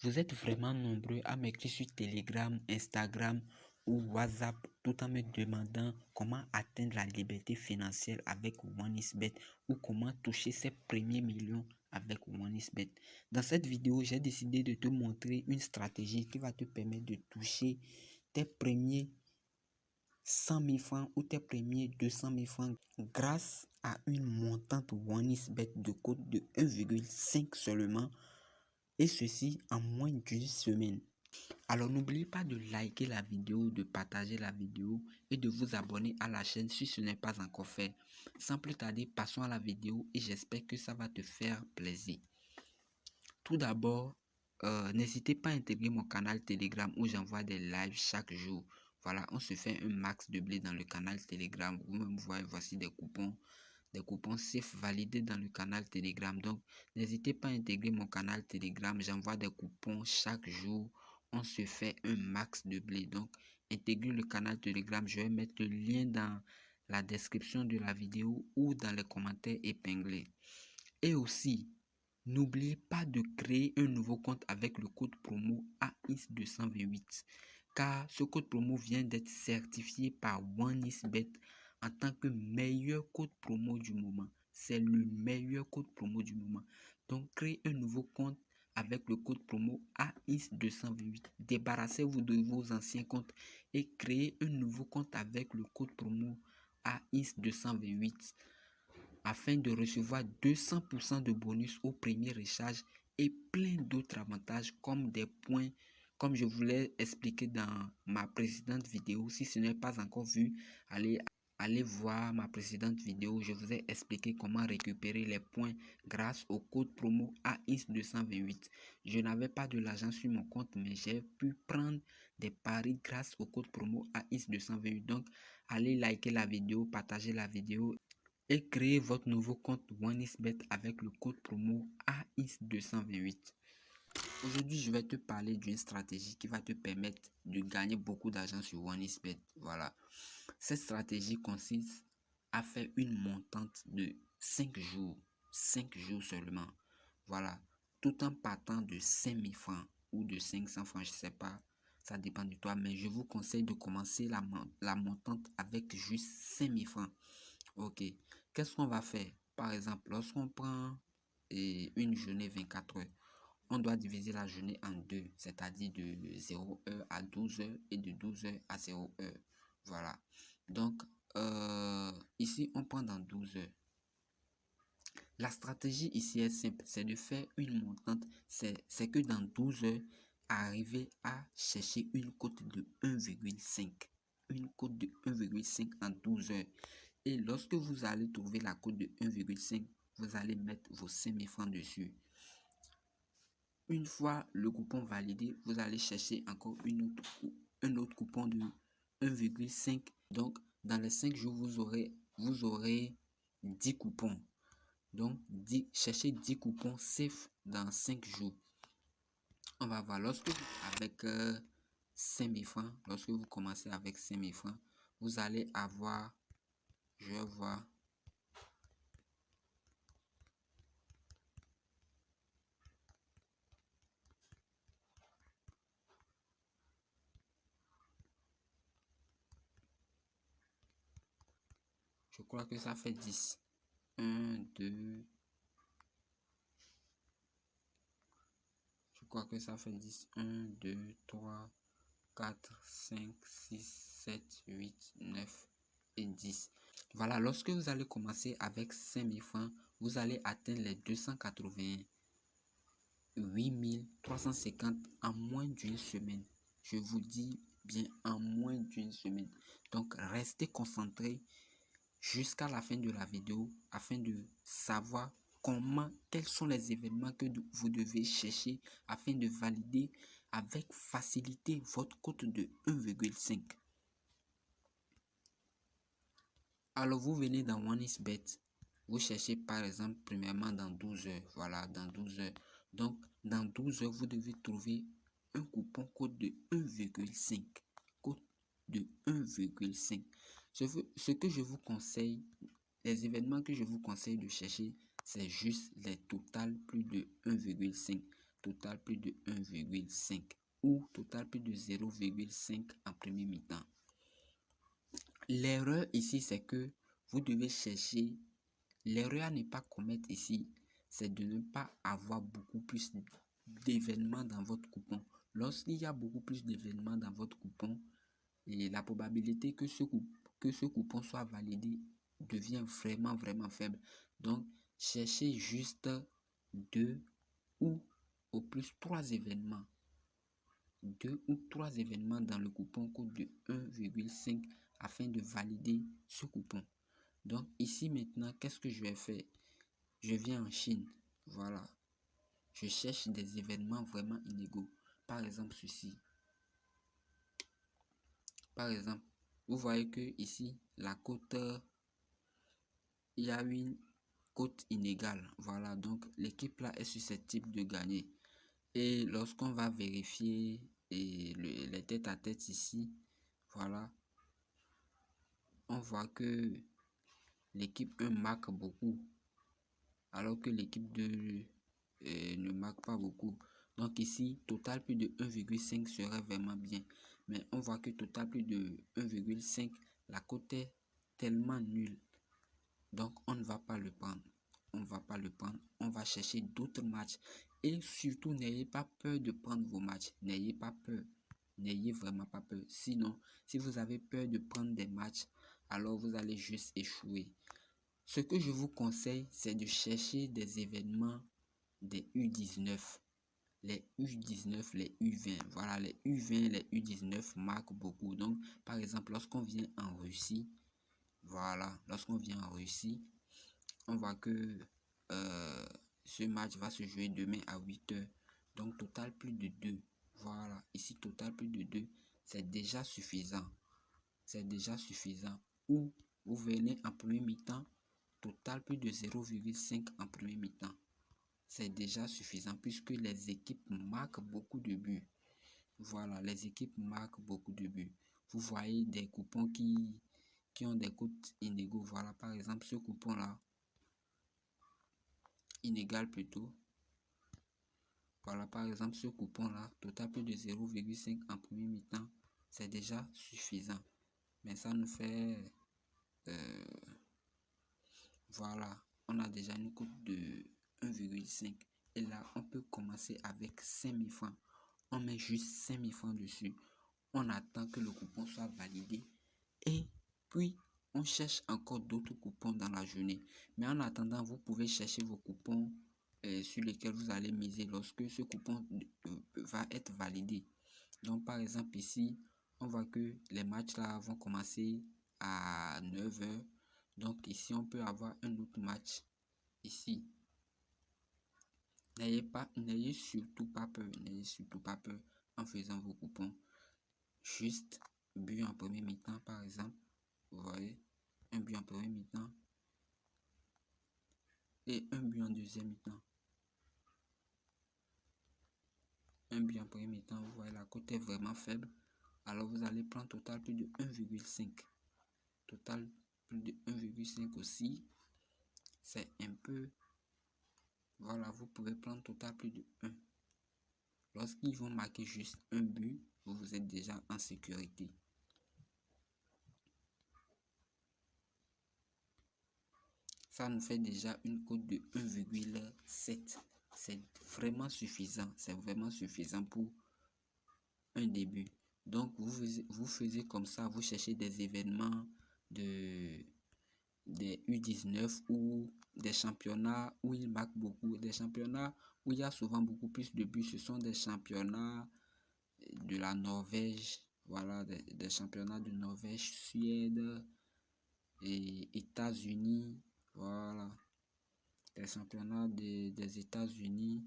Vous êtes vraiment nombreux à m'écrire sur Telegram, Instagram ou WhatsApp tout en me demandant comment atteindre la liberté financière avec OneXBet ou comment toucher ses premiers millions avec OneXBet. Dans cette vidéo, j'ai décidé de te montrer une stratégie qui va te permettre de toucher tes premiers 100 000 francs ou tes premiers 200 000 francs grâce à une montante OneXBet de cote de 1,5 seulement, et ceci en moins d'une semaine. Alors n'oubliez pas de liker la vidéo, de partager la vidéo et de vous abonner à la chaîne si ce n'est pas encore fait. Sans plus tarder, passons à la vidéo et j'espère que ça va te faire plaisir. Tout d'abord, n'hésitez pas à intégrer mon canal Telegram où j'envoie des lives chaque jour. Voilà, on se fait un max de blé dans le canal Telegram. Vous-même voyez, voici des coupons safe validés dans le canal Telegram. Donc, n'hésitez pas à intégrer mon canal Telegram. J'envoie des coupons chaque jour. On se fait un max de blé. Donc, intégrez le canal Telegram. Je vais mettre le lien dans la description de la vidéo ou dans les commentaires épinglés. Et aussi, n'oubliez pas de créer un nouveau compte avec le code promo AIS228 car ce code promo vient d'être certifié par OneXBet en tant que meilleur code promo du moment. C'est le meilleur code promo du moment. Donc, créez un nouveau compte avec le code promo AIS228. Débarrassez-vous de vos anciens comptes et créez un nouveau compte avec le code promo AIS228 afin de recevoir 200% de bonus au premier recharge et plein d'autres avantages comme des points, comme je vous l'ai expliqué dans ma précédente vidéo. Si ce n'est pas encore vu, allez voir ma précédente vidéo. Je vous ai expliqué comment récupérer les points grâce au code promo AIS228. Je n'avais pas de l'argent sur mon compte, mais j'ai pu prendre des paris grâce au code promo AIS228. Donc, allez liker la vidéo, partager la vidéo et créez votre nouveau compte OneXBet avec le code promo AIS228. Aujourd'hui, je vais te parler d'une stratégie qui va te permettre de gagner beaucoup d'argent sur OneXBet. Voilà. Cette stratégie consiste à faire une montante de 5 jours. 5 jours seulement. Voilà. Tout en partant de 5 000 francs ou de 500 francs, je ne sais pas. Ça dépend de toi. Mais je vous conseille de commencer la montante avec juste 5 000 francs. Ok. Qu'est-ce qu'on va faire? Par exemple, lorsqu'on prend une journée 24 heures, on doit diviser la journée en deux, c'est-à-dire de 0h à 12h et de 12h à 0h. Voilà. Donc, ici, on prend dans 12 heures. La stratégie ici est simple, c'est de faire une montante. C'est que dans 12 heures, arriver à chercher une cote de 1,5. Une cote de 1,5 en 12 heures. Et lorsque vous allez trouver la cote de 1,5, vous allez mettre vos 5 000 francs dessus. Une fois le coupon validé, vous allez chercher encore un autre coupon de 1,5. Donc, dans les 5 jours, vous aurez 10 coupons. Donc, cherchez 10 coupons safe dans 5 jours. On va voir. Avec 5 000 francs, lorsque vous commencez avec 5 000 francs, vous allez avoir, je vais voir, je crois que ça fait 10. 1, 2, je crois que ça fait 10. 1, 2, 3, 4, 5, 6, 7, 8, 9 et 10. Voilà, lorsque vous allez commencer avec 5 000 francs, vous allez atteindre les 288 350 en moins d'une semaine. Je vous dis bien en moins d'une semaine. Donc, restez concentrés jusqu'à la fin de la vidéo afin de savoir quels sont les événements que vous devez chercher afin de valider avec facilité votre cote de 1,5. Alors, vous venez dans OneXBet, vous cherchez par exemple premièrement dans 12 heures. Voilà, dans 12 heures. Donc, dans 12 heures, vous devez trouver un coupon code de 1,5. Code de 1,5. Ce que je vous conseille, les événements que je vous conseille de chercher, c'est juste les totales plus de 1,5. total plus de 1,5 ou total plus de 0,5 en premier mi-temps. L'erreur ici, c'est que vous devez chercher, l'erreur à ne pas commettre ici, c'est de ne pas avoir beaucoup plus d'événements dans votre coupon. Lorsqu'il y a beaucoup plus d'événements dans votre coupon, et la probabilité que ce coupon soit validé devient vraiment faible. Donc, cherchez juste 2 ou au plus 3 événements. 2 ou 3 événements dans le coupon code de 1,5 afin de valider ce coupon. Donc ici maintenant, qu'est-ce que je vais faire? Je viens en Chine. Voilà. Je cherche des événements vraiment inégaux. Par exemple, ceci. Par exemple, vous voyez que ici, la cote, il y a une cote inégale. Voilà. Donc l'équipe là est susceptible de gagner. Et lorsqu'on va vérifier les têtes à tête ici, voilà, on voit que l'équipe 1 marque beaucoup, alors que l'équipe 2 ne marque pas beaucoup. Donc ici, total plus de 1,5 serait vraiment bien. Mais on voit que total plus de 1,5, la cote est tellement nulle. Donc on ne va pas le prendre. On ne va pas le prendre. On va chercher d'autres matchs. Et surtout, n'ayez pas peur de prendre vos matchs. N'ayez pas peur. N'ayez vraiment pas peur. Sinon, si vous avez peur de prendre des matchs, alors vous allez juste échouer. Ce que je vous conseille, c'est de chercher des événements des U19. Les U19, les U20. Voilà, les U20, les U19 marquent beaucoup. Donc, par exemple, lorsqu'on vient en Russie, voilà, lorsqu'on vient en Russie, on voit que ce match va se jouer demain à 8h. Donc, total plus de 2. Voilà, ici, total plus de 2. C'est déjà suffisant. C'est déjà suffisant. Ou vous venez en premier mi-temps, total plus de 0,5 en premier mi-temps. C'est déjà suffisant puisque les équipes marquent beaucoup de buts. Voilà, les équipes marquent beaucoup de buts. Vous voyez des coupons qui ont des cotes inégaux. Voilà, par exemple, ce coupon-là, inégal plutôt. Voilà, par exemple, ce coupon-là, total plus de 0,5 en premier mi-temps, c'est déjà suffisant. Mais ça nous fait... voilà, on a déjà une cote de 1,5. Et là, on peut commencer avec 5000 francs. On met juste 5000 francs dessus. On attend que le coupon soit validé. Et puis, on cherche encore d'autres coupons dans la journée. Mais en attendant, vous pouvez chercher vos coupons sur lesquels vous allez miser lorsque ce coupon va être validé. Donc, par exemple, ici, on voit que les matchs là vont commencer à 9h. Donc, ici, on peut avoir un autre match. Ici, n'ayez surtout pas peur. N'ayez surtout pas peur en faisant vos coupons. Juste but en premier mi-temps, par exemple. Vous voyez, un but en premier mi-temps et un but en deuxième mi-temps. Un but en premier mi-temps, vous voyez, la cote est vraiment faible. Alors, vous allez prendre total plus de 1,5. Total plus de 1,5 aussi. C'est un peu... Voilà, vous pouvez prendre total plus de 1. Lorsqu'ils vont marquer juste un but, vous êtes déjà en sécurité. Ça nous fait déjà une cote de 1,7. C'est vraiment suffisant. C'est vraiment suffisant pour un début. Donc, vous faisiez comme ça. Vous cherchez des événements des U19 ou des championnats où il marque beaucoup. Des championnats où il y a souvent beaucoup plus de buts. Ce sont des championnats de la Norvège. Voilà, des championnats de Norvège, Suède et États-Unis. Voilà. Des championnats des États-Unis.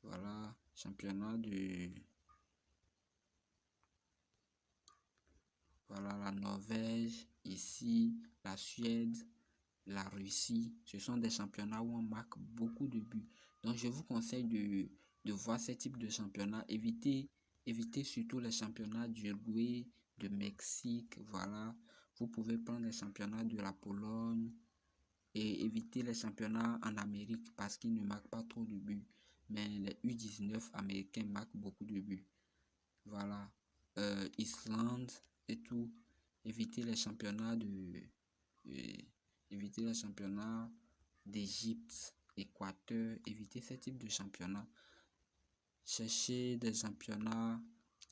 Voilà. Championnat de... Voilà, la Norvège, ici, la Suède, la Russie. Ce sont des championnats où on marque beaucoup de buts. Donc, je vous conseille de voir ce type de championnat. Évitez surtout les championnats d'Uruguay, de Mexique. Voilà. Vous pouvez prendre les championnats de la Pologne, et éviter les championnats en Amérique parce qu'ils ne marquent pas trop de buts. Mais les U19 américains marquent beaucoup de buts. Voilà. Islande et tout. Éviter les championnats éviter les championnats d'Égypte, Équateur. Éviter ce type de championnat. Chercher des championnats.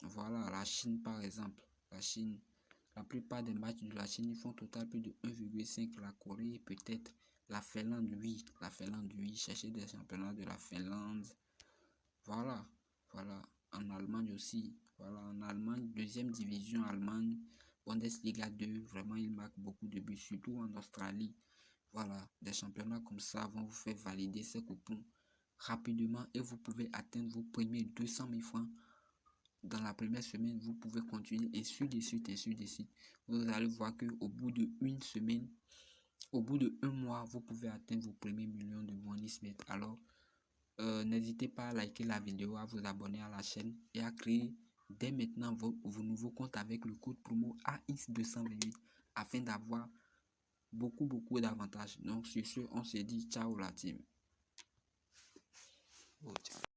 Voilà, la Chine par exemple. La Chine. La plupart des matchs de la Chine, ils font au total plus de 1,5. La Corée, peut-être. La Finlande, oui. La Finlande, oui. Chercher des championnats de la Finlande. Voilà. Voilà. En Allemagne aussi. Voilà. En Allemagne, deuxième division Allemagne. Bundesliga 2. Vraiment, ils marquent beaucoup de buts. Surtout en Australie. Voilà. Des championnats comme ça vont vous faire valider ces coupons rapidement et vous pouvez atteindre vos premiers 200 000 francs. Dans la première semaine, vous pouvez continuer et ainsi de suite, ainsi de suite. Vous allez voir qu'au bout d'une semaine, au bout de 1 mois, vous pouvez atteindre vos premiers millions de OneXBet. Alors, n'hésitez pas à liker la vidéo, à vous abonner à la chaîne et à créer dès maintenant vos nouveaux comptes avec le code promo AX228 afin d'avoir beaucoup d'avantages. Donc, sur ce, on se dit ciao la team. Oh, ciao.